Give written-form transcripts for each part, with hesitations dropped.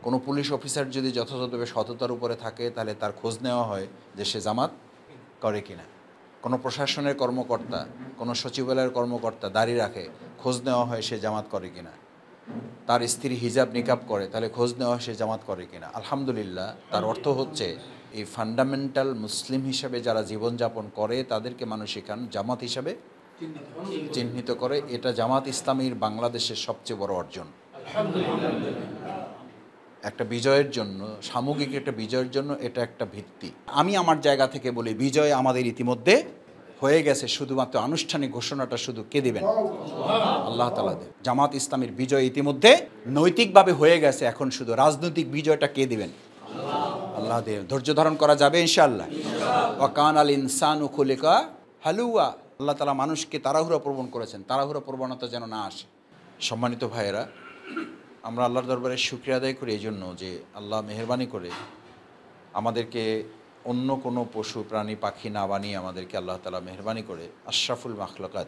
কোনো police officer যদি যথাযথভাবে সততার উপরে থাকে তাহলে তার খোঁজ নেওয়া হয় যে সে জামাত করে কিনা। কোনো প্রশাসনের কর্মকর্তা, কোনো সচিবালয়ের কর্মকর্তা দাড়ি রাখে, খোঁজ নেওয়া হয় সে জামাত করে কিনা। তার স্ত্রী হিজাব নিকাব করে, তাহলে খোঁজ নেওয়া হয় সে জামাত করে কিনা। আলহামদুলিল্লাহ, তার অর্থ হচ্ছে এই ফান্ডামেন্টাল মুসলিম হিসাবে যারা জীবনযাপন করে তাদেরকে মানুষ এখান জামাত হিসাবে চিহ্নিত করে। এটা জামাত ইসলামীর বাংলাদেশের সবচেয়ে বড় অর্জন। একটা বিজয়ের জন্য, সামগ্রিক একটা বিজয়ের জন্য এটা একটা ভিত্তি। আমি আমার জায়গা থেকে বলি, বিজয় আমাদের ইতিমধ্যে হয়ে গেছে, শুধুমাত্র আনুষ্ঠানিক ঘোষণাটা শুধু কে দেবেন? আল্লাহ তাআলা দেন। জামাত ইসলামীর বিজয় ইতিমধ্যে নৈতিকভাবে হয়ে গেছে, এখন শুধু রাজনৈতিক বিজয়টা কে দিবেন? আল্লাহ দেবেন। ধৈর্য ধারণ করা যাবে ইনশাআল্লাহ। ওয়া কানাল ইনসানু খুলিকা হালুয়া। আল্লাহ তাআলা মানুষকে তাড়াহুড়া প্রবণ করেছেন, তাড়াহুড়া প্রবণতা যেন না আসে। সম্মানিত ভাইয়েরা, আমরা আল্লাহর দরবারে শুকরিয়া আদায় করি এই জন্য যে আল্লাহ মেহেরবানি করে আমাদেরকে অন্য কোনো পশু প্রাণী পাখি না বানিয়ে আমাদেরকে আল্লাহ তাআলা মেহেরবানি করে আশরাফুল মাখলুকাত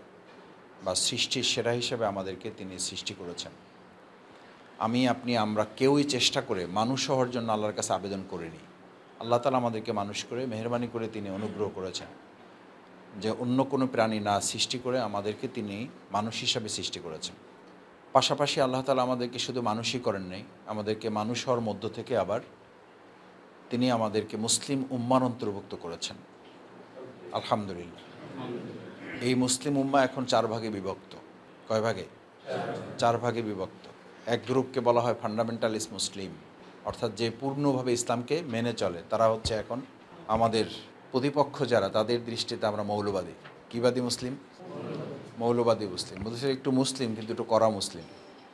বা সৃষ্টির সেরা হিসেবে আমাদেরকে তিনি সৃষ্টি করেছেন। আপনি আমরা কেউই চেষ্টা করে মানুষ হওয়ার জন্য আল্লাহর কাছে আবেদন করিনি। আল্লাহ তাআলা আমাদেরকে মানুষ করে মেহেরবানি করে তিনি অনুগ্রহ করেছেন যে অন্য কোনো প্রাণী না সৃষ্টি করে আমাদেরকে তিনি মানুষ হিসাবে সৃষ্টি করেছেন। পাশাপাশি আল্লাহ তাআলা আমাদেরকে শুধু মানুষই করেন নাই, আমাদেরকে মানুষ হওয়ার মধ্য থেকে আবার তিনি আমাদেরকে মুসলিম উম্মার অন্তর্ভুক্ত করেছেন। আলহামদুলিল্লাহ। এই মুসলিম উম্মা এখন 4 ভাগে বিভক্ত। কয় ভাগে? 4 ভাগে বিভক্ত। এক গ্রুপকে বলা হয় ফান্ডামেন্টালিস্ট মুসলিম, অর্থাৎ যে পূর্ণভাবে ইসলামকে মেনে চলে। তারা হচ্ছে এখন আমাদের প্রতিপক্ষ যারা, তাদের দৃষ্টিতে আমরা মৌলবাদী। কিবাদী মুসলিম? মৌলবাদী মুসলিম। বলছে একটু মুসলিম কিন্তু একটু কড়া মুসলিম।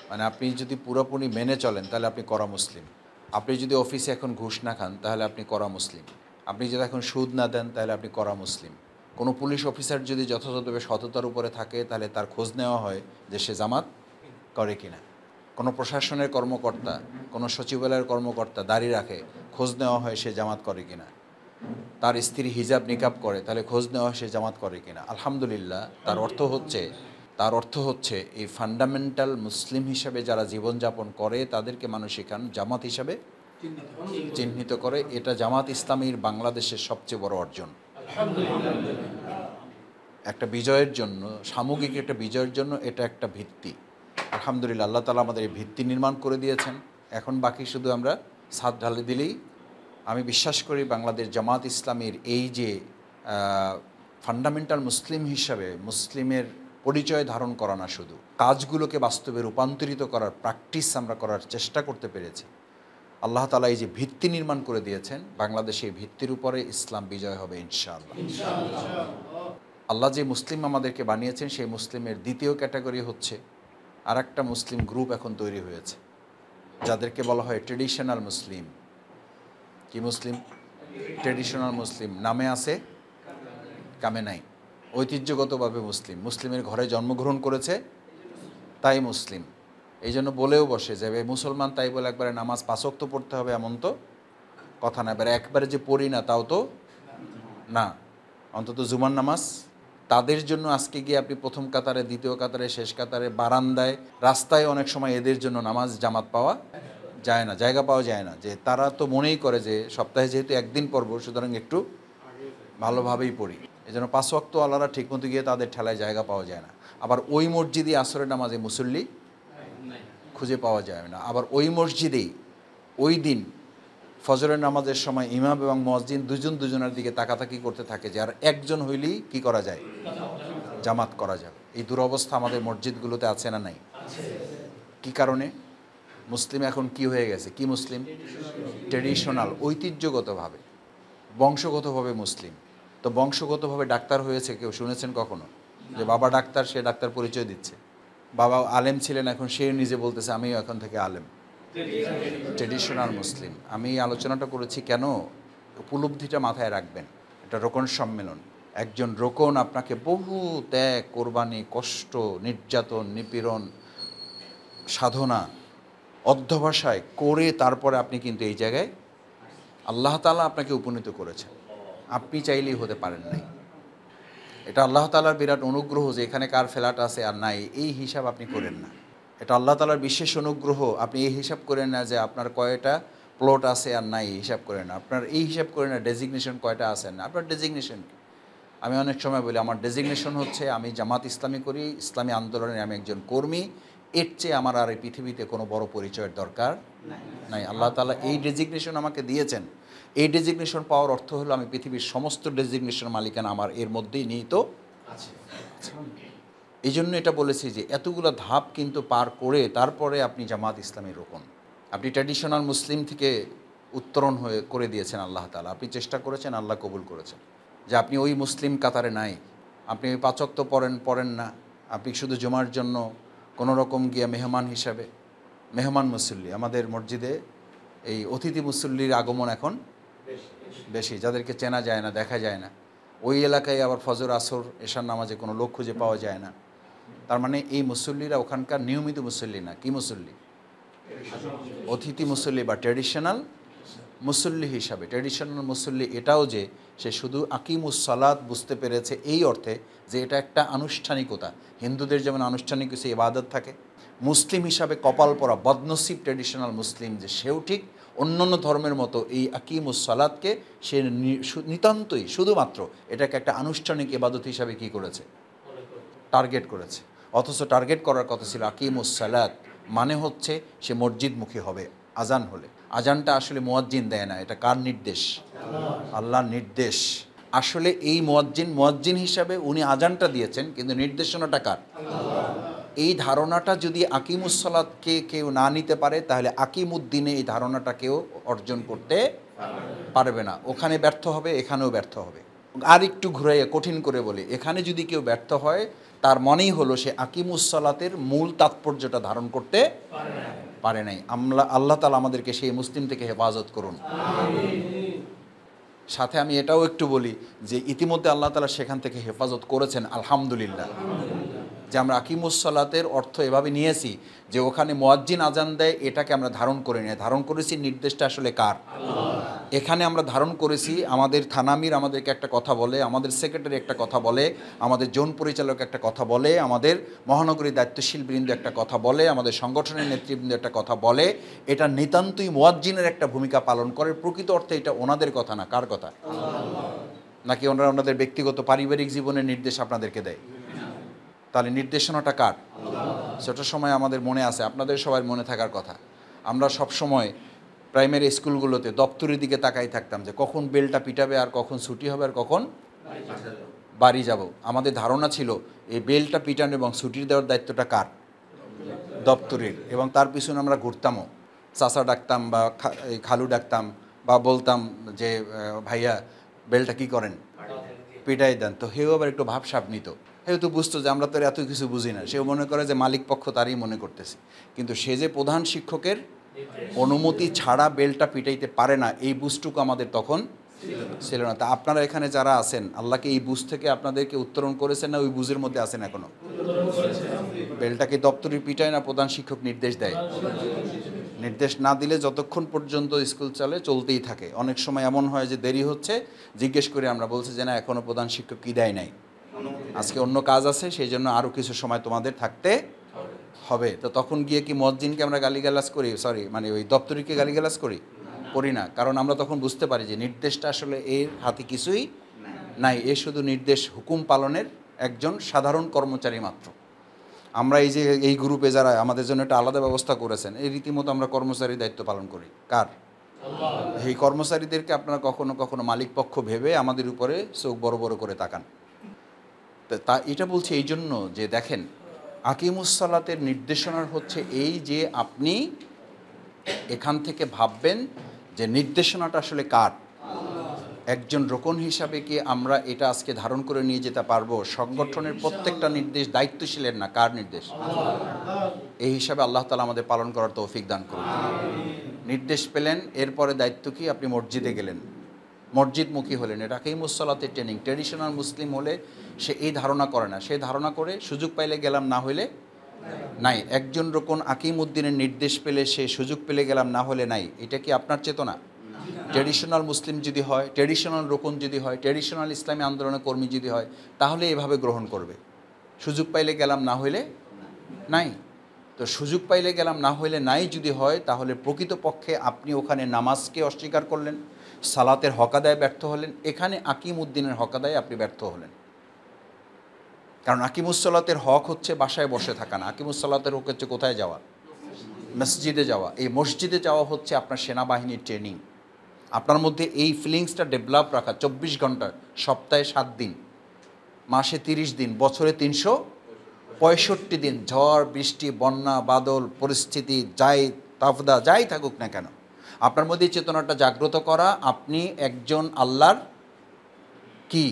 মানে আপনি যদি পুরোপুরি মেনে চলেন তাহলে আপনি কড়া মুসলিম। আপনি যদি অফিসে এখন ঘুষ না খান তাহলে আপনি কড়া মুসলিম। আপনি যদি এখন সুদ না দেন তাহলে আপনি কড়া মুসলিম। কোনো পুলিশ অফিসার যদি যথাযথভাবে সততার উপরে থাকে তাহলে তার খোঁজ নেওয়া হয় যে সে জামাত করে কিনা। কোনো প্রশাসনের কর্মকর্তা, কোনো সচিবালয়ের কর্মকর্তা দাড়ি রাখে, খোঁজ নেওয়া হয় সে জামাত করে কিনা। তার স্ত্রী হিজাব নিকাব করে, তাহলে খোঁজ নেওয়া সে জামাত করে কিনা। আলহামদুলিল্লাহ, তার অর্থ হচ্ছে এই ফান্ডামেন্টাল মুসলিম হিসাবে যারা জীবনযাপন করে তাদেরকে মানুষ এখান জামাত হিসাবে চিহ্নিত করে। এটা জামাত ইসলামীর বাংলাদেশের সবচেয়ে বড় অর্জন। একটা বিজয়ের জন্য, সামগ্রিক একটা বিজয়ের জন্য এটা একটা ভিত্তি। আলহামদুলিল্লাহ, আল্লাহ তাআলা আমাদের এই ভিত্তি নির্মাণ করে দিয়েছেন। এখন বাকি শুধু আমরা ছাদ ঢালে দিলেই। আমি বিশ্বাস করি বাংলাদেশ জামাত ইসলামীর এই যে ফান্ডামেন্টাল মুসলিম হিসাবে মুসলিমের পরিচয় ধারণ করা না, শুধু কাজগুলোকে বাস্তবে রূপান্তরিত করার প্র্যাকটিস আমরা করার চেষ্টা করতে পেরেছি। আল্লাহ তাআলা এই যে ভিত্তি নির্মাণ করে দিয়েছেন, বাংলাদেশে এই ভিত্তির উপরে ইসলাম বিজয় হবে ইনশাআল্লাহ। আল্লাহ যে মুসলিম আমাদেরকে বানিয়েছেন সেই মুসলিমের দ্বিতীয় ক্যাটাগরি হচ্ছে আর একটা মুসলিম গ্রুপ এখন তৈরি হয়েছে, যাদেরকে বলা হয় ট্রেডিশনাল মুসলিম। কি মুসলিম? ট্রেডিশনাল মুসলিম। নামে আছে, কামে নাই। ঐতিহ্যগতভাবে মুসলিম, মুসলিমের ঘরে জন্মগ্রহণ করেছে তাই মুসলিম। এই জন্য বলেও বসে যে মুসলমান তাই বলে একবারে নামাজ 5 ওয়াক্ত পড়তে হবে এমন তো কথা না। এবারে একবারে যে পড়ি না তাও তো না, অন্তত জুমার নামাজ। তাদের জন্য আজকে গিয়ে আপনি প্রথম কাতারে, দ্বিতীয় কাতারে, শেষ কাতারে, বারান্দায়, রাস্তায় অনেক সময় এদের জন্য নামাজ জামাত পাওয়া যায় না, জায়গা পাওয়া যায় না। যে তারা তো মনেই করে যে সপ্তাহে যেহেতু একদিন পড়ব সুতরাং একটু ভালোভাবেই পড়ি। এই জন্য 5 ওয়াক্ত আল্লাহরা ঠিকমতো গিয়ে তাদের ঠেলায় জায়গা পাওয়া যায় না। আবার ওই মসজিদে আসরের নামাজে মুসল্লি খুঁজে পাওয়া যায় না। আবার ওই মসজিদেই ওই দিন ফজরের নামাজের সময় ইমাম এবং মুয়াজ্জিন দুজনের দিকে তাকাতাকি করতে থাকে যে আর একজন হইলেই কি করা যায়? জামাত করা যাবে। এই দুরবস্থা আমাদের মসজিদগুলোতে আছে না নাই? কি কারণে? মুসলিম এখন কি হয়ে গেছে? কি মুসলিম? ট্রেডিশনাল, ঐতিহ্যগতভাবে, বংশগতভাবে মুসলিম। তো বংশগতভাবে ডাক্তার হয়েছে কেউ শুনেছেন কখনো? যে বাবা ডাক্তার, সে ডাক্তার পরিচয় দিচ্ছে। বাবা আলেম ছিলেন, এখন সে নিজে বলতেছে আমিও এখন থেকে আলেম। ট্রেডিশনাল মুসলিম। আমি এই আলোচনাটা করেছি কেন? উপলব্ধিটা মাথায় রাখবেন। এটা রোকন সম্মেলন। একজন রোকন আপনাকে বহু ত্যাগ, কোরবানি, কষ্ট, নির্যাতন, নিপীড়ন, সাধনা, অধ্যবসায় করে তারপরে আপনি কিন্তু এই জায়গায় আল্লাহ তাআলা আপনাকে উপনীত করেছেন। আপনি চাইলেই হতে পারেন নাই। এটা আল্লাহ তাআলার বিরাট অনুগ্রহ যে এখানে কার ফ্ল্যাট আছে আর নাই এই হিসাব আপনি করেন না। এটা আল্লাহ তাআলার বিশেষ অনুগ্রহ। আপনি এই হিসাব করেন না যে আপনার কয়টা প্লট আছে আর নাই, এই হিসাব করেন না। আপনার এই হিসাব করেন না ডেজিগনেশন কয়টা আছে না। আপনার ডেজিগনেশন, আমি অনেক সময় বলি আমার ডেজিগনেশন হচ্ছে আমি জামাত ইসলামী করি, ইসলামী আন্দোলনের আমি একজন কর্মী। এর চেয়ে আমার আর এই পৃথিবীতে কোনো বড় পরিচয়ের দরকার নাই। আল্লাহ তাআলা এই ডেজিগনেশন আমাকে দিয়েছেন। এই ডেজিগনেশন পাওয়ার অর্থ হলো আমি পৃথিবীর সমস্ত ডেজিগনেশন মালিকানা আমার এর মধ্যেই নিহিত আছে। এই জন্য এটা বলেছি যে এতগুলো ধাপ কিন্তু পার করে তারপরে আপনি জামাত ইসলামী রোকন। আপনি ট্র্যাডিশনাল মুসলিম থেকে উত্তরণ হয়ে করে দিয়েছেন আল্লাহ তাআলা। আপনি চেষ্টা করেছেন, আল্লাহ কবুল করেছেন যে আপনি ওই মুসলিম কাতারে নাই। আপনি ওই পাঁচ ওয়াক্ত পড়েন না। আপনি শুধু জুমার জন্য কোনো রকম গিয়ে মেহমান হিসাবে, মেহমান মুসল্লি আমাদের মসজিদে এই অতিথি মুসল্লির আগমন এখন বেশি, যাদেরকে চেনা যায় না, দেখা যায় না। ওই এলাকায় আবার ফজর আসর এশার নামাজে কোনো লোক খুঁজে পাওয়া যায় না। তার মানে এই মুসল্লিরা ওখানকার নিয়মিত মুসল্লি না, কি মুসল্লি? অতিথি মুসল্লি বা ট্র্যাডিশনাল মুসল্লি হিসাবে। ট্র্যাডিশনাল মুসল্লি এটাও যে সে শুধু আকিমুস সালাত বুঝতে পেরেছে এই অর্থে যে এটা একটা আনুষ্ঠানিকতা। হিন্দুদের যেমন আনুষ্ঠানিক কিছু ইবাদত থাকে, মুসলিম হিসাবে কপাল পরা বদনসিব ট্র্যাডিশনাল মুসলিম যে সেও ঠিক অন্যান্য ধর্মের মতো এই আকিমুস সালাতকে সে নিতান্তই শুধুমাত্র এটাকে একটা আনুষ্ঠানিক ইবাদত হিসাবে কী করেছে? টার্গেট করেছে। অথচ টার্গেট করার কথা ছিল আকিমুস সালাত, মানে হচ্ছে সে মসজিদমুখী হবে আজান হলে। আজানটা আসলে মুয়াজ্জিন দেয় না, এটা কার নির্দেশ? আল্লাহর নির্দেশ। আসলে এই মুয়াজ্জিন হিসাবে উনি আজানটা দিয়েছেন, কিন্তু নির্দেশনাটা কার? এই ধারণাটা যদি আকিমুস সালাতকে কেউ না নিতে পারে তাহলে আকিমুদ্দিনে এই ধারণাটা কেউ অর্জন করতে পারবে না। ওখানে ব্যর্থ হবে, এখানেও ব্যর্থ হবে। আর একটু ঘুরাইয়ে কঠিন করে বলি, এখানে যদি কেউ ব্যর্থ হয় তার মনেই হলো সে আকিমুস সালাতের মূল তাৎপর্যটা ধারণ করতে পারে নাই। আল্লাহ তাআলা আমাদেরকে সেই মুসলিম থেকে হেফাজত করুন। সাথে আমি এটাও একটু বলি যে ইতিমধ্যে আল্লাহ তাআলা সেখান থেকে হেফাজত করেছেন আলহামদুলিল্লাহ। যে আমরা আকিমুস সালাতের অর্থ এভাবে নিয়েছি যে ওখানে মুয়াজ্জিন আজান দেয়, এটাকে আমরা ধারণ করে নিয়ে ধারণ করেছি নির্দেশটা আসলে কার? এখানে আমরা ধারণ করেছি আমাদের থানামির আমাদেরকে একটা কথা বলে, আমাদের সেক্রেটারি একটা কথা বলে, আমাদের জোন পরিচালক একটা কথা বলে, আমাদের মহানগরী দায়িত্বশীল বৃন্দ একটা কথা বলে, আমাদের সংগঠনের নেতৃবৃন্দ একটা কথা বলে। এটা নিতান্তই মুয়াজ্জিনের একটা ভূমিকা পালন করে। প্রকৃত অর্থে এটা ওনাদের কথা না, কার কথা? নাকি ওনারা ওনাদের ব্যক্তিগত পারিবারিক জীবনের নির্দেশ আপনাদেরকে দেয়? তাহলে নির্দেশনাটা কার? সেটা সময় আমাদের মনে আছে, আপনাদের সবার মনে থাকার কথা। আমরা সব সময় প্রাইমারি স্কুলগুলোতে দপ্তরের দিকে তাকাই থাকতাম যে কখন বেলটা পিটাবে আর কখন ছুটি হবে আর কখন বাড়ি যাব। আমাদের ধারণা ছিল এই বেলটা পিটানো এবং ছুটির দেওয়ার দায়িত্বটা কার? দপ্তরের। এবং তার পিছনে আমরা ঘুরতামও, চাচা ডাকতাম বা খালু ডাকতাম বা বলতাম যে ভাইয়া বেলটা কি করেন, পিটাই দেন। তো হেও আবার একটু ভাবসাব নিত। হেও তো বুঝতো যে আমরা তো এত কিছু বুঝি না। সেও মনে করে যে মালিক পক্ষ তারই মনে করতেছে, কিন্তু সে যে প্রধান শিক্ষকের অনুমতি ছাড়া বেলটা পিটাইতে পারে না, এই বুঝটুকু আমাদের তখন ছিল না। তা আপনারা এখানে যারা আছেন, আল্লাহকে এই বুঝ থেকে আপনাদেরকে উত্তরণ করেছেন না ওই বুঝের মধ্যে আছেন এখনো? বেলটাকে দপ্তরি পিটায় না প্রধান শিক্ষক নির্দেশ দেয়? নির্দেশ না দিলে যতক্ষণ পর্যন্ত স্কুল চলতেই থাকে। অনেক সময় এমন হয় যে দেরি হচ্ছে, জিজ্ঞেস করে আমরা বলছি যে না এখনও প্রধান শিক্ষক কি দেয় নাই, আজকে অন্য কাজ আছে, সেই জন্য আরও কিছু সময় তোমাদের থাকতে হবে। তো তখন গিয়ে কি মুয়াজ্জিনকে আমরা গালিগালাজ করি, ওই দপ্তরিকে গালিগালাজ করি না। কারণ আমরা তখন বুঝতে পারি যে নির্দেশটা আসলে এর হাতে কিছুই নাই, এ শুধু নির্দেশ হুকুম পালনের একজন সাধারণ কর্মচারী মাত্র। আমরা এই যে এই গ্রুপে যারা আমাদের জন্য একটা আলাদা ব্যবস্থা করেছেন, এই রীতিমতো আমরা কর্মচারীর দায়িত্ব পালন করি। কার? এই কর্মচারীদেরকে আপনারা কখনো কখনো মালিক পক্ষ ভেবে আমাদের উপরে চোখ বড় বড় করে তাকান। তা এটা বলছি এই জন্য যে দেখেন, আকিমুস সালাতের নির্দেশনার হচ্ছে এই যে আপনি এখান থেকে ভাববেন যে নির্দেশনাটা আসলে কার? একজন রোকন হিসাবে কি আমরা এটা আজকে ধারণ করে নিয়ে যেতে পারবো? সংগঠনের প্রত্যেকটা নির্দেশ দায়িত্বশীলের না, কার নির্দেশ? এই হিসাবে আল্লাহ তাআলা আমাদের পালন করার তৌফিক দান করুন। নির্দেশ পেলেন, এরপরে দায়িত্ব কি? আপনি মসজিদে গেলেন, মসজিদমুখী হলেন। এটা আকিমুস সালাতের ট্রেনিং। ট্র্যাডিশনাল মুসলিম হলে সে এই ধারণা করে না, সে ধারণা করে সুযোগ পাইলে গেলাম, না হইলে নাই। একজন রোকন আকিমউদ্দিনের নির্দেশ পেলে সে সুযোগ পেলে গেলাম, না হলে নাই। এটা কি আপনার চেতনা? ট্র্যাডিশনাল মুসলিম যদি হয়, ট্র্যাডিশনাল রোকন যদি হয়, ট্র্যাডিশনাল ইসলামী আন্দোলনের কর্মী যদি হয়, তাহলে এভাবে গ্রহণ করবে। সুযোগ পাইলে গেলাম, না হইলে নাই। তো সুযোগ পাইলে গেলাম, না হইলে নাই যদি হয়, তাহলে প্রকৃতপক্ষে আপনি ওখানে নামাজকে অস্বীকার করলেন, সালাতের হক আদায় ব্যর্থ হলেন, এখানে আকিম উদ্দিনের হক আদায় আপনি ব্যর্থ হলেন। কারণ আকিমুসসালাতের হক হচ্ছে বাসায় বসে থাকা না, আকিমুসসালাতের হক হচ্ছে কোথায় যাওয়া? মসজিদে যাওয়া। এই মসজিদে যাওয়া হচ্ছে আপনার সেনাবাহিনীর ট্রেনিং। আপনার মধ্যে এই ফিলিংসটা ডেভেলপ রাখা 24 ঘন্টা, সপ্তাহে 7 দিন, মাসে 30 দিন, বছরে 365 দিন, ঝড় বৃষ্টি বন্যা বাদল পরিস্থিতি যাই তাফদা যাই থাকুক না কেন, আপনার মধ্যে এই চেতনাটা জাগ্রত করা, আপনি একজন আল্লাহর কি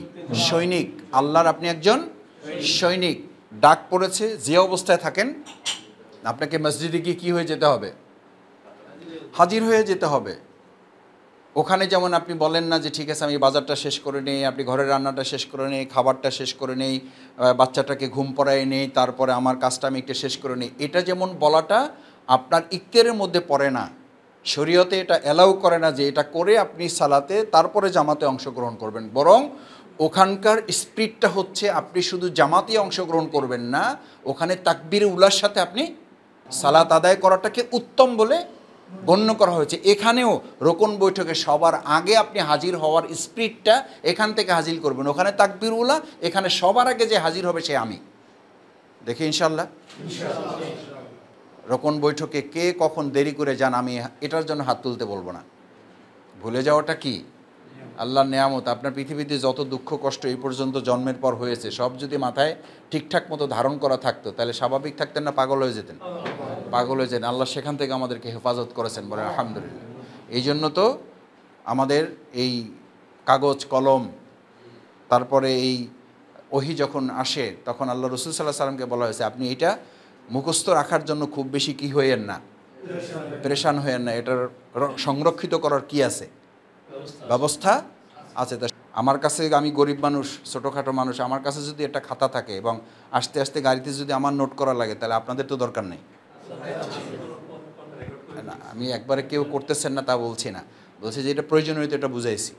সৈনিক, আল্লাহর আপনি একজন সৈনিক। ডাক পড়েছে, যে অবস্থায় থাকেন আপনাকে মসজিদে গিয়ে কী হয়ে যেতে হবে? হাজির হয়ে যেতে হবে। ওখানে যেমন আপনি বলেন না যে ঠিক আছে আমি বাজারটা শেষ করে নেই, আপনি ঘরের রান্নাটা শেষ করে নেই, খাবারটা শেষ করে নেই, বাচ্চাটাকে ঘুম পড়ায় নেই, তারপরে আমার কাজটা আমি একটু শেষ করে নেই, এটা যেমন বলাটা আপনার ইখতিয়ারের মধ্যে পড়ে না, শরীয়তে এটা অ্যালাউ করে না যে এটা করে আপনি সালাতে তারপরে জামাতে অংশগ্রহণ করবেন। বরং ওখানকার স্পিরিটটা হচ্ছে আপনি শুধু জামাতে অংশগ্রহণ করবেন না, ওখানে তাকবীর উলার সাথে আপনি সালাত আদায় করাটাকে উত্তম বলে গণ্য করা হয়েছে। এখানেও রোকন বৈঠকে সবার আগে আপনি হাজির হওয়ার স্পিরিটটা এখান থেকে হাজির করবেন, ওখানে তাকবীর উলা, এখানে সবার আগে যে হাজির হবে সে আমি। দেখি ইনশাল্লাহ রোকন বৈঠকে কে কখন দেরি করে যান, আমি এটার জন্য হাত তুলতে বলবো না। ভুলে যাওয়াটা কি আল্লাহর নেয়ামত। আপনার পৃথিবীতে যত দুঃখ কষ্ট এই পর্যন্ত জন্মের পর হয়েছে, সব যদি মাথায় ঠিকঠাক মতো ধারণ করা থাকতো, তাহলে স্বাভাবিক থাকতেন না পাগল হয়ে যেতেন? পাগল হয়ে যেতেন। আল্লাহ সেখান থেকে আমাদেরকে হেফাজত করেছেন, বলে আলহামদুলিল্লাহ। এই জন্য তো আমাদের এই কাগজ কলম, তারপরে এই ওহী যখন আসে তখন আল্লাহ রসুল সাল্লাহ সাল্লামকে বলা হয়েছে আপনি এটা মুখস্থ রাখার জন্য খুব বেশি কি হইয়েন না, পেরেশান হইয়েন না, এটার সংরক্ষিত করার কি আছে, ব্যবস্থা আছে। তা আমার কাছে, আমি গরিব মানুষ, ছোটোখাটো মানুষ, আমার কাছে যদি একটা খাতা থাকে এবং আস্তে আস্তে গাড়িতে যদি আমার নোট করা লাগে, তাহলে আপনাদের তো দরকার নেই না। আমি একবারে কেউ করতেছেন না তা বলছি না, বলছি যে এটা প্রয়োজনীয়তা, এটা বুঝাইছি।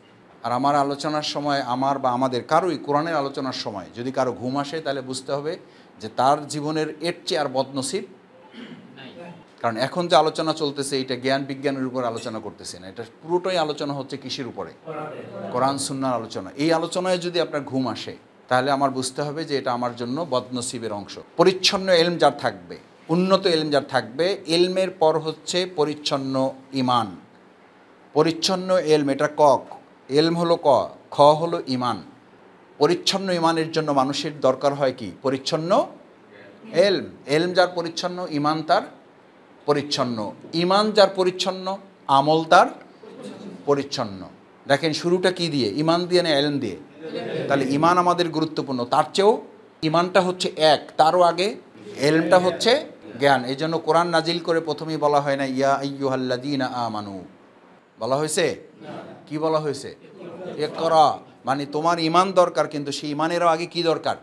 আর আমার আলোচনার সময়, আমার বা আমাদের কারোই কোরআনের আলোচনার সময় যদি কারো ঘুম আসে, তাহলে বুঝতে হবে যে তার জীবনের এর চেয়ে আর বদনসিব। কারণ এখন যে আলোচনা চলতেছে এটা জ্ঞান বিজ্ঞানের উপর আলোচনা করতেছে না, এটা পুরোটাই আলোচনা হচ্ছে কিসের উপরে? কোরআন সুন্নাহর আলোচনা। এই আলোচনায় যদি আপনার ঘুম আসে, তাহলে আমার বুঝতে হবে যে এটা আমার জন্য বদনসিবের অংশ। পরিচ্ছন্ন এলম যার থাকবে, উন্নত এলম যার থাকবে, এলমের পর হচ্ছে পরিচ্ছন্ন ইমান। পরিচ্ছন্ন এলম, এটা ক, এলম হলো ক, খ হলো ইমান। পরিচ্ছন্ন ইমানের জন্য মানুষের দরকার হয় কি? পরিচ্ছন্ন এলম। এলম যার পরিচ্ছন্ন, ইমান তার পরিচ্ছন্ন। ইমান যার পরিচ্ছন্ন, আমল তার পরিচ্ছন্ন। দেখেন শুরুটা কি দিয়ে? ইমান দিয়ে না এলম দিয়ে? তাহলে ইমান আমাদের গুরুত্বপূর্ণ। তার চেয়েও ইমানটা হচ্ছে এক, তারও আগে এলমটা হচ্ছে জ্ঞান। এই জন্য কোরআন নাজিল করে প্রথমেই বলা হয় না ইয়া আইয়ুহাল্লাযীনা আমানু, বলা হয়েছে কি? বলা হয়েছে ইকরা। মানে তোমার ইমান দরকার, কিন্তু সেই ইমানেরও আগে কি দরকার?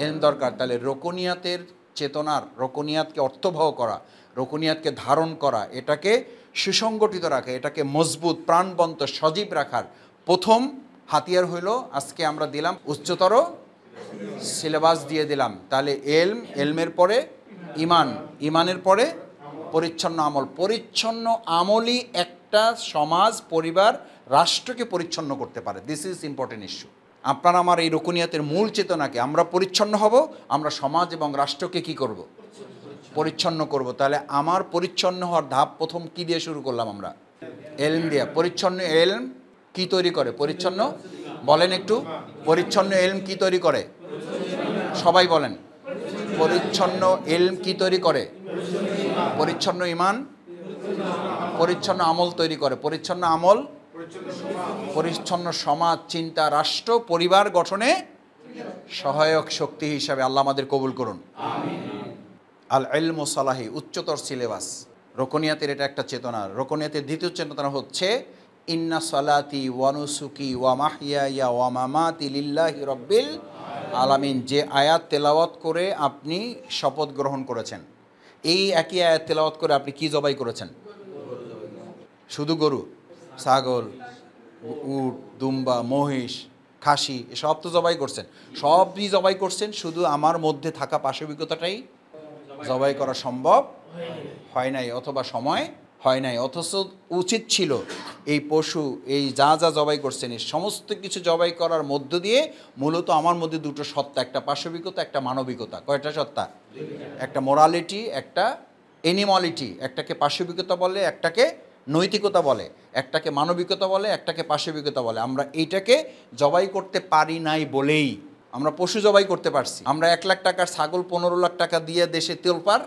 এলম দরকার। তাহলে রোকনিয়াতের চেতনার, রোকনিয়াতকে অর্থবহ করা, রোকনিয়াতকে ধারণ করা, এটাকে সুসংগঠিত রাখা, এটাকে মজবুত প্রাণবন্ত সজীব রাখার প্রথম হাতিয়ার হইল আজকে আমরা দিলাম উচ্চতর সিলেবাস দিয়ে দিলাম। তাহলে এলম, এলমের পরে ইমান, ইমানের পরে পরিচ্ছন্ন আমল। পরিচ্ছন্ন আমলই একটা সমাজ, পরিবার, রাষ্ট্রকে পরিচ্ছন্ন করতে পারে। This is important issue. আপনার আমার এই রুকুনিয়াতের মূল চেতনাকে, আমরা পরিচ্ছন্ন হব, আমরা সমাজ এবং রাষ্ট্রকে কি করব? পরিচ্ছন্ন করব। তাহলে আমার পরিচ্ছন্ন হওয়ার ধাপ প্রথম কি দিয়ে শুরু করলাম আমরা? এলম দিয়ে। পরিচ্ছন্ন এলম কি তৈরি করে? পরিচ্ছন্ন, বলেন একটু, পরিচ্ছন্ন এলম কি তৈরি করে? সবাই বলেন, পরিচ্ছন্ন এলম কি তৈরি করে? পরিচ্ছন্ন ইমান পরিচ্ছন্ন আমল তৈরি করে। পরিচ্ছন্ন আমল পরিচ্ছন্ন সমাজ, চিন্তা, রাষ্ট্র, পরিবার গঠনে সহায়ক শক্তি হিসাবে আল্লাহ আমাদের কবুল করুন। আল ইলমু সালাহি, উচ্চতর সিলেবাস। রোকনিয়াতের এটা একটা চেতনা। রোকনিয়াতের দ্বিতীয় চেতনা হচ্ছে ইন্না সালাতি ওয়া নুসুকি ওয়া মাহইয়ায়া ওয়া মামাতি লিল্লাহি রাব্বিল আলামিন। যে আয়াত তেলাওয়াত করে আপনি শপথ গ্রহণ করেছেন, এই একই আয়াত তেলাওয়াত করে আপনি কি জবাই করেছেন? শুধু গরু, ছাগল, উট, দুম্বা, মহিষ, খাসি, এসব তো জবাই করছেন। সবই জবাই করছেন, শুধু আমার মধ্যে থাকা পাশবিকতাটাই জবাই করা সম্ভব হয় নাই, অথবা সময় হয় নাই। অথচ উচিত ছিল এই পশু, এই যা যা জবাই করছেন, এই সমস্ত কিছু জবাই করার মধ্য দিয়ে মূলত আমার মধ্যে দুটো সত্তা, একটা পাশবিকতা, একটা মানবিকতা। কয়টা সত্তা? একটা মোরালিটি, একটা এনিমলিটি। একটাকে পাশবিকতা বলে, একটাকে নৈতিকতা বলে, একটাকে মানবিকতা বলে, একটাকে পাশবিকতা বলে। আমরা এইটাকে জবাই করতে পারি নাই বলেই আমরা পশু জবাই করতে পারছি। আমরা 1 লাখ টাকার ছাগল 15 লাখ টাকা দিয়ে দেশে তোলপাড়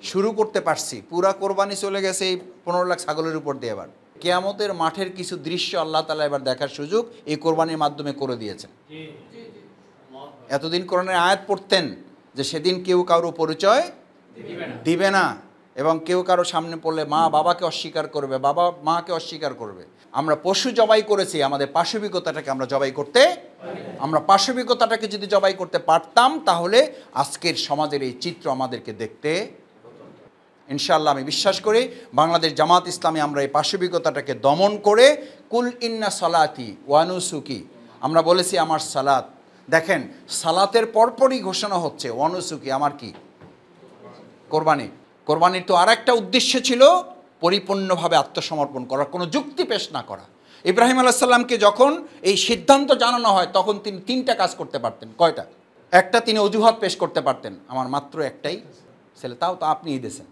শুরু করতে পারছি। পুরা কোরবানি চলে গেছে এই 15 লাখ ছাগলের উপর দিয়ে। এবার কিয়ামতের মাঠের কিছু দৃশ্য আল্লাহ তাআলা এবার দেখার সুযোগ এই কোরবানির মাধ্যমে করে দিয়েছেন। এতদিন কোরআনের আয়াত পড়তেন যে সেদিন কেউ কারো পরিচয় দিবে না, এবং কেউ কারো সামনে পড়লে মা বাবাকে অস্বীকার করবে, বাবা মাকে অস্বীকার করবে। আমরা পশু জবাই করেছি, আমাদের পাশবিকতাটাকে আমরা জবাই করতে, আমরা পাশবিকতাটাকে যদি জবাই করতে পারতাম তাহলে আজকের সমাজের এই চিত্র আমাদেরকে দেখতে, ইনশাআল্লাহ আমি বিশ্বাস করি বাংলাদেশ জামাত ইসলামী আমরা এই পাশবিকতাটাকে দমন করে কুল ইন্না সালাতি ওয়া নুসুকি, আমরা বলেছি আমার সালাত। দেখেন সালাতের পরপরই ঘোষণা হচ্ছে ওয়ানুসুকি, আমার কি? কোরবানি। কোরবানির তো আর একটা উদ্দেশ্য ছিল পরিপূর্ণভাবে আত্মসমর্পণ করা, কোনো যুক্তি পেশ না করা। ইব্রাহিম আলাইহিস সালামকে যখন এই সিদ্ধান্ত জানানো হয় তখন তিনি 3টা কাজ করতে পারতেন। কয়টা? একটা, তিনি অজুহাত পেশ করতে পারতেন, আমার মাত্র একটাই ছেলে, তাও তো আপনিই দিয়েছেন,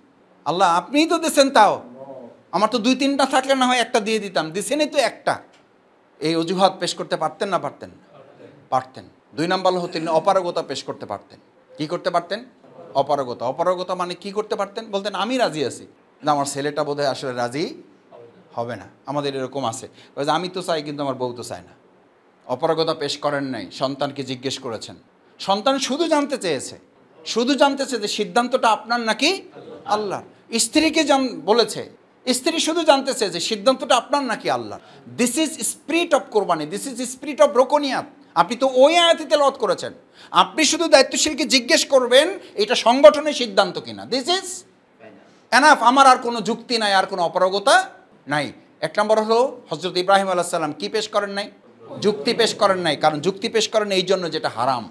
আল্লাহ আপনিই তো দিয়েছেন, তাও আমার তো 2-3টা থাকলে না হয় একটা দিয়ে দিতাম, দিছেনই তো একটা। এই অজুহাত পেশ করতে পারতেন না পারতেন? পারতেন। 2 নম্বর হলো তিনি অপারগতা পেশ করতে পারতেন। কি করতে পারতেন? অপারগতা। অপারগতা মানে কি করতে পারতেন? বলতেন আমি রাজি আছি, না আমার ছেলেটা বোধহয় আসলে রাজি হবে না। আমাদের এরকম আছে, আমি তো চাই কিন্তু আমার বউ তো চায় না। অপারগতা পেশ করেন নাই, সন্তানকে জিজ্ঞেস করেছেন। সন্তান শুধু জানতে চেয়েছে যে সিদ্ধান্তটা আপনার নাকি আল্লাহ। স্ত্রীকে বলেছে, স্ত্রী শুধু জানতে চেয়েছে সিদ্ধান্তটা আপনার নাকি আল্লাহ। দিস ইজ স্পিরিট অফ কোরবানি, দিস ইজ স্পিরিট অফ রোকনিয়াত। আপনি তো ওই আয়াতে তেলাওয়াত করেছেন। আপনি শুধু দায়িত্বশীলকে জিজ্ঞেস করবেন এটা সংগঠনের সিদ্ধান্ত কিনা, দিস ইজ এনাফ। আমার আর কোনো যুক্তি নাই, আর কোনো অপারগতা নাই। 1 নম্বর হলো হযরত ইব্রাহিম আলাইহিস সালাম কি পেশ করেন নাই? যুক্তি পেশ করেন নাই। কারণ যুক্তি পেশ করেন এই জন্য যেটা হারাম,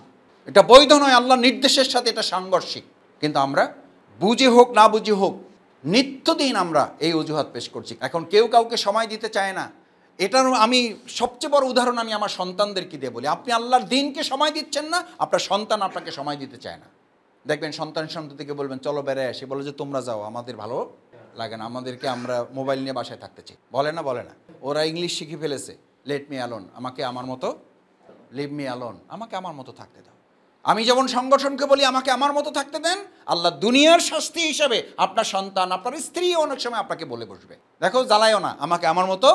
এটা বৈধ নয়, আল্লাহর নির্দেশের সাথে এটা সাংঘর্ষিক। কিন্তু আমরা বুঝে হোক না বুঝে হোক নিত্যদিন আমরা এই অজুহাত পেশ করছি। এখন কেউ কাউকে সময় দিতে চায় না। এটার আমি সবচেয়ে বড় উদাহরণ আমি আমার সন্তানদেরকে দিয়ে বলি। আপনি আল্লাহর দিনকে সময় দিচ্ছেন না, আপনার সন্তান আপনাকে সময় দিতে চায় না। দেখবেন সন্তানকে বলবেন চলো বেড়ায় আসি, বলে যে তোমরা যাও, আমাদের ভালো লাগে না, আমাদেরকে আমরা মোবাইল নিয়ে বাসায় থাকতে চাই। বলে না? ওরা ইংলিশ শিখে ফেলেছে, লেট মি অ্যালোন, আমাকে আমার মতো, লিভ মি অ্যালোন, আমাকে আমার মতো থাকতে দাও। আমি যেমন সংগঠনকে বলি আমাকে আমার মতো থাকতে দেন, আল্লাহ দুনিয়ার শাস্তি হিসাবে আপনার সন্তান, আপনার স্ত্রী অনেক সময় আপনাকে বলে বসবে, দেখো জ্বালায়ও না, আমাকে আমার মতো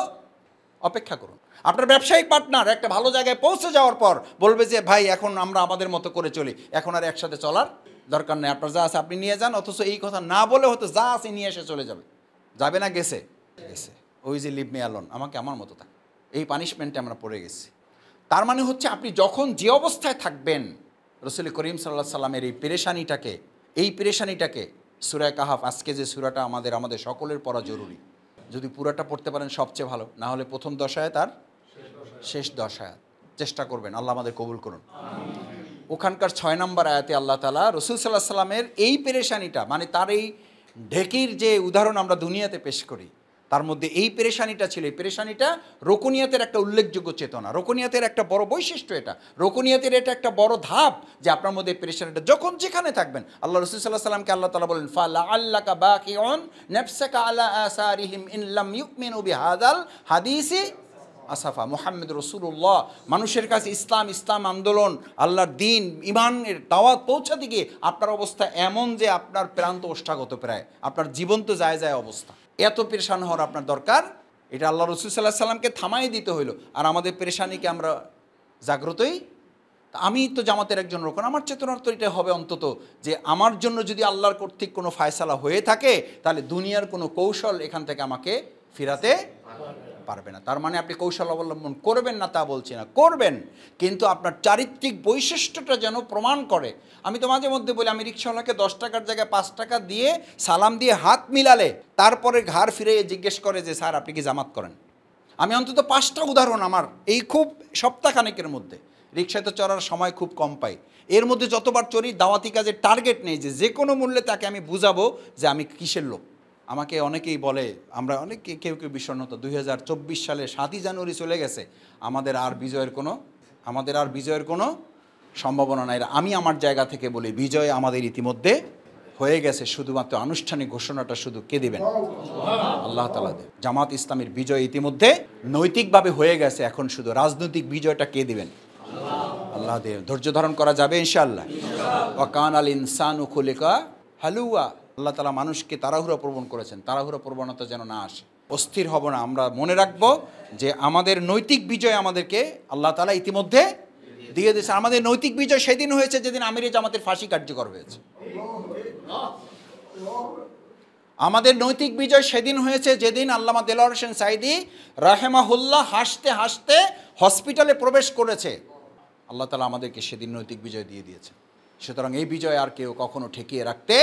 অপেক্ষা করুন। আপনার ব্যবসায়িক পার্টনার একটা ভালো জায়গায় পৌঁছে যাওয়ার পর বলবে যে ভাই এখন আমরা আমাদের মতো করে চলি, এখন আর একসাথে চলার দরকার নেই, আপনার যা আছে আপনি নিয়ে যান। অথচ এই কথা না বলে হয়তো যা আছে নিয়ে এসে চলে যাবে না, গেছে ওই যে লিভ মি অ্যালোন, আমাকে আমার মতো থাক। এই পানিশমেন্টে আমরা পড়ে গেছি। তার মানে হচ্ছে আপনি যখন যে অবস্থায় থাকবেন, রাসূল করিম সাল্লাল্লাহু আলাইহি সাল্লামের এই পেরেশানিটাকে সূরা কাহাফ, আজকে যে সূরাটা আমাদের সকলের পড়া জরুরি, যদি পুরাটা পড়তে পারেন সবচেয়ে ভালো, না হলে প্রথম 10 আয়াত আর শেষ 10 আয়াত চেষ্টা করবেন, আল্লাহ আমাদের কবুল করুন। ওখানকার 6 নম্বর আয়াতে আল্লাহ তাআলা রাসূল সাল্লাল্লাহু আলাইহি সাল্লামের এই পেরেশানিটা, মানে তার এই ঢেকির যে উদাহরণ আমরা দুনিয়াতে পেশ করি, তার মধ্যে এই পেরেশানিটা ছিল। এই পেরেশানিটা রোকনিয়াতের একটা উল্লেখযোগ্য চেতনা, রোকনিয়াতের একটা বড় বৈশিষ্ট্য, এটা রোকনিয়াতের এটা একটা বড় ধাপ, যে আপনার মধ্যে পেরেশানিটা যখন যেখানে থাকবেন, আল্লাহ রাসূল সাল্লাল্লাহু আলাইহি সাল্লামকে আল্লাহ তাআলা বলেন ফালাআল্লাকা বাকিউন নাফসাকা আলা আসারিহিম ইন লাম ইউমিনু বিহাযাল হাদিসি আসাফা। মুহাম্মদ রাসূলুল্লাহ মানুষের কাছে ইসলাম আন্দোলন, আল্লাহর দিন, ঈমানের দাওয়াত পৌঁছাতে গিয়ে আপনার অবস্থা এমন যে আপনার প্রান্ত ওষ্ঠাগত, প্রায় আপনার জীবন তো যায় অবস্থা। এত পেরেশান হওয়ার আপনার দরকার, এটা আল্লাহ রাসূল সাল্লাল্লাহু আলাইহি সাল্লামকে থামাই দিতে হইল। আর আমাদের পেরেশানিকে আমরা জাগ্রতই, আমি তো জামাতের একজন রোকন, আমার চেতনার তো এটা হবে অন্তত যে আমার জন্য যদি আল্লাহর কর্তৃক কোনো ফায়সালা হয়ে থাকে, তাহলে দুনিয়ার কোনো কৌশল এখান থেকে আমাকে ফিরাতে পারবে না। তার মানে আপনি কৌশল অবলম্বন করবেন না তা বলছি না, করবেন, কিন্তু আপনার চারিত্রিক বৈশিষ্ট্যটা যেন প্রমাণ করে। আমি তো মাঝে মধ্যে বলি, আমি রিক্সাওয়ালাকে 10 টাকার জায়গায় 5 টাকা দিয়ে সালাম দিয়ে হাত মিলালে তারপরে ঘাড় ফিরে জিজ্ঞেস করে যে স্যার আপনি কি জামাত করেন? আমি অন্তত 5টা উদাহরণ আমার এই খুব সপ্তাহখানেকের মধ্যে রিক্সাতে চড়ার সময় খুব কম পাই, এর মধ্যে যতবার চড়ি দাওয়াতি কাজের টার্গেট নেই যে কোনো মূল্যে তাকে আমি বুঝাবো যে আমি কিসের লোক। আমাকে অনেকেই বলে, আমরা অনেকে কেউ কেউ বিষণ্ণতা, 2024 সালে 7ই জানুয়ারি চলে গেছে, আমাদের আর বিজয়ের কোনো সম্ভাবনা নাই। আমি আমার জায়গা থেকে বলি, বিজয় আমাদের ইতিমধ্যে হয়ে গেছে, শুধুমাত্র আনুষ্ঠানিক ঘোষণাটা শুধু কে দিবেন? আল্লাহ তাআলা দেন। জামাত ইসলামীর বিজয় ইতিমধ্যে নৈতিকভাবে হয়ে গেছে, এখন শুধু রাজনৈতিক বিজয়টা কে দিবেন? আল্লাহ দেব। ধৈর্য ধারণ করা যাবে ইনশাআল্লাহ। ওয়া কানাল ইনসানু খুলিকা হালুয়া। আল্লাহ তাআলা মানুষকে তাড়াহুড়া প্রবণ করেছেন, তাড়াহুড়া প্রবণতা যেন না আসে, অস্থির হব না। আমরা মনে রাখবো যে আমাদের নৈতিক বিজয় আমাদেরকে আল্লাহ তাআলা ইতিমধ্যে দিয়ে দিয়েছে। আমাদের নৈতিক বিজয় সেদিন হয়েছে যেদিন আমিরে জামাতের ফাঁসি কার্যকর হয়েছে। আমাদের নৈতিক বিজয় সেদিন হয়েছে যেদিন আল্লামা দেলোয়ার হোসেন সাঈদী রাহেমাহুল্লাহ হাসতে হাসতে হসপিটালে প্রবেশ করেছে। আল্লাহ তাআলা আমাদেরকে সেদিন নৈতিক বিজয় দিয়ে দিয়েছে। সুতরাং এই বিজয় আর কেউ কখনো ঠেকিয়ে রাখতে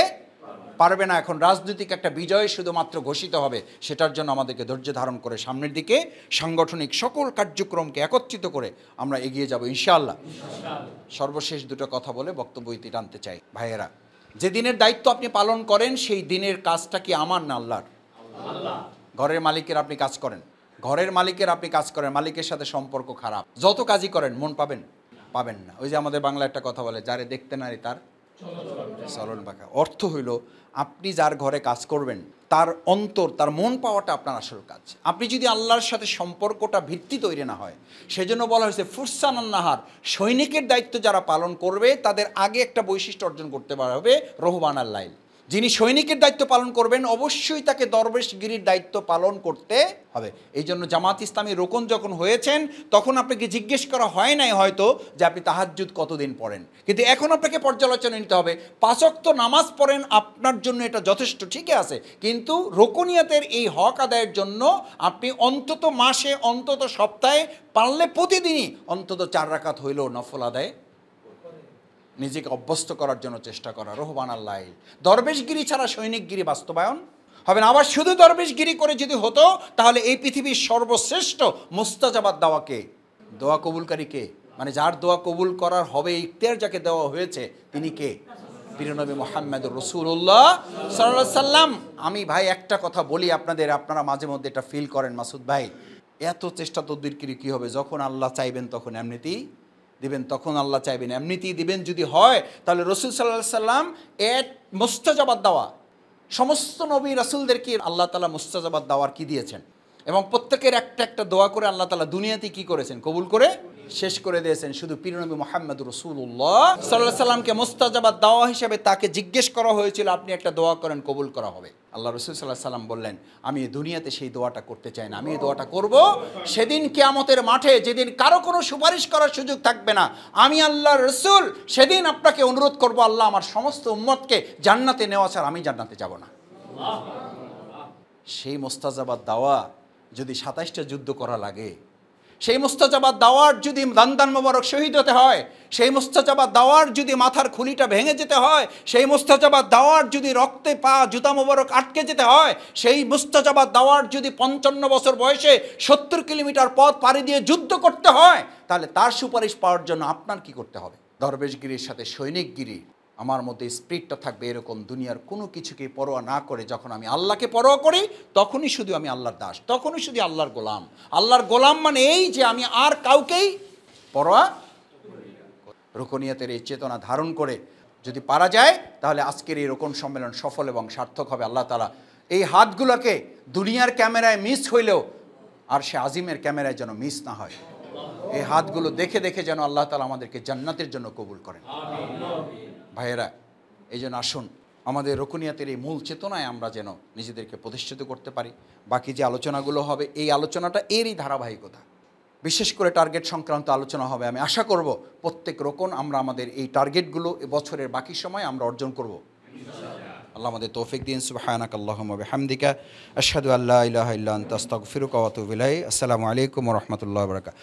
পারবে না। এখন রাজনৈতিক একটা বিজয় শুধুমাত্র ঘোষিত হবে, সেটার জন্য আমাদেরকে ধৈর্য ধারণ করে সামনের দিকে সাংগঠনিক সকল কার্যক্রমকে একত্রিত করে আমরা এগিয়ে যাব ইনশাআল্লাহ। সর্বশেষ দুটো কথা বলে বক্তব্য ইতি টানতে চাই। ভাইয়েরা, যে দিনের দায়িত্ব আপনি পালন করেন সেই দিনের কাজটা কি আমার না আল্লাহর? ঘরের মালিকের আপনি কাজ করেন, মালিকের সাথে সম্পর্ক খারাপ, যত কাজই করেন মন পাবেন না। ওই যে আমাদের বাংলা একটা কথা বলে, যারে দেখতে নারী তার চলন বাঁকা। অর্থ হইল, আপনি যার ঘরে কাজ করবেন তার অন্তর, তার মন পাওয়াটা আপনার আসল কাজ। আপনি যদি আল্লাহর সাথে সম্পর্কটা ভিত্তি তৈরি না হয়, সেজন্য বলা হয়েছে ফুরসানান নাহার, সৈনিকের দায়িত্ব যারা পালন করবে তাদের আগে একটা বৈশিষ্ট্য অর্জন করতে পারা হবে, রহবান আল্লাইল। যিনি সৈনিকের দায়িত্ব পালন করবেন অবশ্যই তাকে দরবেশগিরির দায়িত্ব পালন করতে হবে। এই জন্য জামাত ইসলামী রোকন যখন হয়েছেন তখন আপনাকে জিজ্ঞেস করা হয় নাই হয়তো যে আপনি তাহাজ্জুদ কতদিন পড়েন, কিন্তু এখন আপনাকে পর্যালোচনা নিতে হবে। 5 ওয়াক্ত নামাজ পড়েন, আপনার জন্য এটা যথেষ্ট, ঠিকই আছে, কিন্তু রোকনিয়াতের এই হক আদায়ের জন্য আপনি অন্তত মাসে, অন্তত সপ্তাহে, পারলে প্রতিদিনই অন্তত 4 রাকাত হইলেও নফল আদায় নিজেকে অভ্যস্ত করার জন্য চেষ্টা করা, রহবান আল্লাহ। দরবেশগিরি ছাড়া সৈনিকগিরি বাস্তবায়ন হবে না। আবার শুধু দরবেশগিরি করে যদি হতো তাহলে এই পৃথিবীর সর্বশ্রেষ্ঠ মুস্তাজাবাদ দাওয়াকে, দোয়া কবুলকারী কে, মানে যার দোয়া কবুল করার হবে ইখতিয়ার যাকে দেওয়া হয়েছে তিনি কে? প্রিয়নবী মুহাম্মদুর রাসূলুল্লাহ সাল্লাল্লাহু আলাইহি সাল্লাম। আমি ভাই একটা কথা বলি আপনাদের, আপনারা মাঝে মধ্যে এটা ফিল করেন, মাসুদ ভাই এত চেষ্টা তদবির কি হবে, যখন আল্লাহ চাইবেন তখন এমনিতেই দিবেন, তখন আল্লাহ চাইবেন এমনিতেই দিবেন। যদি হয় তাহলে রাসূল সাল্লাল্লাহু আলাইহি সাল্লাম মুস্তাজাবাদ দাওয়া, সমস্ত নবী রাসূলদেরকে আল্লাহ তাআলা মুস্তাজাবাদ দাওয়ার কি দিয়েছেন, এবং প্রত্যেকের একটা দোয়া করে আল্লাহ তাআলা দুনিয়াতে কি করেছেন, কবুল করে শেষ করে দিয়েছেন। শুধু প্রিয়নবী মুহাম্মদুর রাসূলুল্লাহ সাল্লাল্লাহু আলাইহি সাল্লামকে মুস্তাজাবাদ দাওয়া হিসেবে তাকে জিজ্ঞেস করা হয়েছিল, আপনি একটা দোয়া করেন কবুল করা হবে। আল্লাহ রাসূল সাল্লাল্লাহু আলাইহি সাল্লাম বললেন, আমি দুনিয়াতে সেই দোয়াটা করতে চাই না, আমি এই দোয়াটা করব সেদিন কিয়ামতের মাঠে, যেদিন কারো কোনো সুপারিশ করার সুযোগ থাকবে না। আমি আল্লাহর রাসূল সেদিন আপনাকে অনুরোধ করব, আল্লাহ আমার সমস্ত উম্মতকে জান্নাতে নেওয়া ছাড়া আমি জান্নাতে যাব না। সেই মুস্তাজাবাদ দাওয়া যদি 27টা যুদ্ধ করা লাগে, সেই মুস্তাজাবাদ দাওয়ার যদি দান মোবারক শহীদ হতে হয়, সেই মুস্তাজাবাদ দাওয়ার যদি মাথার খুলিটা ভেঙে যেতে হয়, সেই মুস্তাজাবাদ দাওয়ার যদি রক্তে পা জুতা মোবারক আটকে যেতে হয়, সেই মুস্তাজাবাদ দাওয়ার যদি 55 বছর বয়সে 70 কিলোমিটার পথ পাড়ি দিয়ে যুদ্ধ করতে হয়, তাহলে তার সুপারিশ পাওয়ার জন্য আপনার কি করতে হবে? দরবেশগিরির সাথে সৈনিকগিরি আমার মধ্যে স্পিরিটটা থাকবে এরকম, দুনিয়ার কোনো কিছুকে পরোয়া না করে যখন আমি আল্লাহকে পরোয়া করি তখনই শুধু আমি আল্লাহর দাস, তখনই শুধু আল্লাহর গোলাম। আল্লাহর গোলাম মানে এই যে আমি আর কাউকেই পরোয়া। রুকনিয়াতের এই চেতনা ধারণ করে যদি পারা যায় তাহলে আজকের এই রোকন সম্মেলন সফল এবং সার্থক হবে। আল্লাহ তাআলা এই হাতগুলোকে দুনিয়ার ক্যামেরায় মিস হইলেও আর সে আজিমের ক্যামেরায় যেন মিস না হয়। এই হাতগুলো দেখে দেখে যেন আল্লাহ তাআলা আমাদেরকে জান্নাতের জন্য কবুল করেন। ভাইয়েরা, এই জন্য আসুন আমাদের রুকনিয়াতের এই মূল চেতনায় আমরা যেন নিজেদেরকে প্রতিষ্ঠিত করতে পারি। বাকি যে আলোচনাগুলো হবে এই আলোচনাটা এরই ধারাবাহিকতা, বিশেষ করে টার্গেট সংক্রান্ত আলোচনা হবে। আমি আশা করব প্রত্যেক রোকন আমরা আমাদের এই টার্গেটগুলো বছরের বাকি সময় আমরা অর্জন করব। আল্লাহ আমাদের তৌফিক দিন। সুবহানাকাল্লাহুম্মা বিহামদিকা আশহাদু আল্লা ইলাহা ইল্লা আনতা আস্তাগফিরুকা ওয়া আতুবু ইলাইক। আসসালামু আলাইকুম ওয়া রাহমাতুল্লাহি ওয়া বারাকাতুহু।